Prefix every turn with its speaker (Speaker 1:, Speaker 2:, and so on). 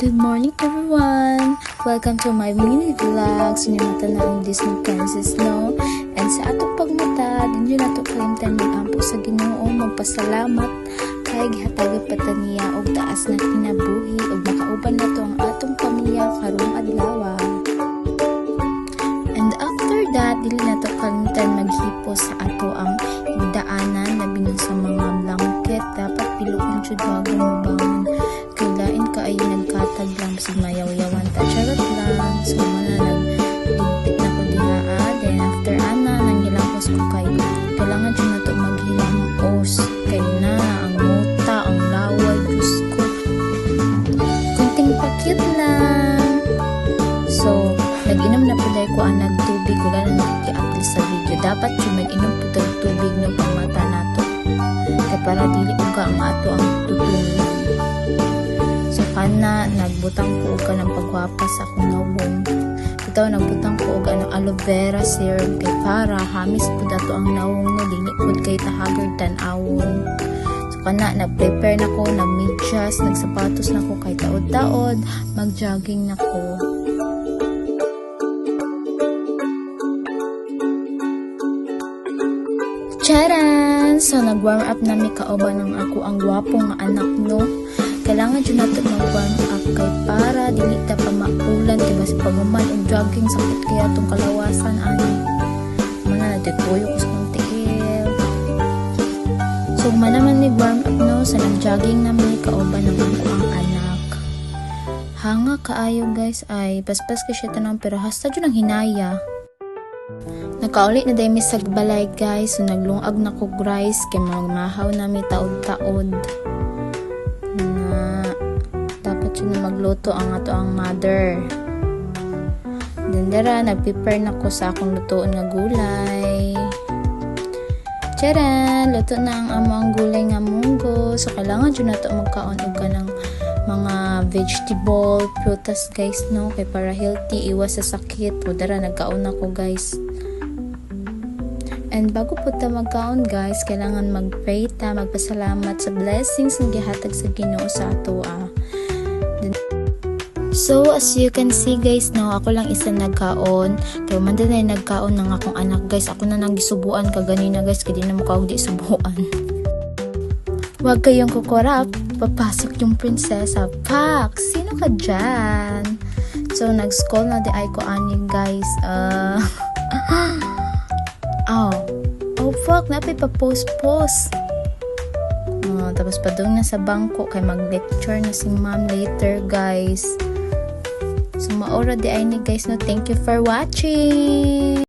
Speaker 1: Good morning everyone! Welcome to my mini vlog. Sinimata na ang Disney Princess, no? And sa atong pagmata, din yun nato kalimtan mag-ampo sa Ginoo, magpasalamat kay gihatagay pata niya og taas na kinabuhi og makauban na to ang atong pamilya karong adlaw. And after that, dili nato kalimtan maghipo sa ato ang higdaanan labi na sa mga blanket. Dapat piluon jud bago mabangon. Kailain ka ay nagkatag lang sa mayaw-yawan ta charot lang. So na nagligpit na ko diha. Then after ana nanghilangos ko kay kailangan dyan na to maghilang os kay na ang muta ang laway gusto kunting pakit lang. So nag-inom na po dahil ko ang nagtubig wala na nag-i-upload sa video. Dapat yung mag-inom po tayo tubig ng pangmata nato kaya para dili uga ang ato ang tutulungan. So kana nagbutang ko ka ng pagwapa sa akong nawong. Ito nagbutang ko og aloe vera serum kay para hamis pud ato ang nawong no dili pud kay tahagard tan-awon. So kana nag-prepare na ko, nag-medyas, nagsapatos na ko kay taod-taod, mag-jogging na ko. Charan! So nag-warm up na mi kauban ng ako ang gwapong nga anak no. Kailangan dyan natin mag-warm up kay para dili ta pa maulan diba sa pagmaman og jogging sakit kaya itong kalawasan ani mana natituyo ko sa kong tiil. So manaman ni warm up no sa nag-jogging na may kauban ng ako ang anak. Hanga kaayo guys ay paspas ka siya tanong pero hasta dyan ang hinaya. Nakaulit na dahil may sagbalay guys. So naglungag na ko guys kay magmahaw na may taod-taod na dapat yun na magluto ang ato ang mother. Then dara nag-prepare na ko sa akong lutoon nga gulay. Charan! Luto na ang amo ang gulay nga munggo. So kailangan dyan na ito magkaon og ka ng mga vegetable, prutas guys no kay para healthy, iwas sa sakit. O dara nagkaon na ko guys. And bago po ta magkaon guys, kailangan mag-pray ta, magpasalamat sa blessings na gihatag sa Ginoo sa ato. So as you can see guys no, ako lang isa nagkaon. Kaya man din ay nagkaon ng akong anak guys. Ako na nang gisubuan kaganina guys, kaya di na mukha di subuan. Huwag kayong kukurap, papasok yung prinsesa. Pak! Sino ka dyan? So nag-scroll na di ay ko ani guys. Oh fuck, napay pa post. Tapos padung na sa bangko kay mag-lecture na si ma'am later guys. So maura di ay ni guys no. Thank you for watching.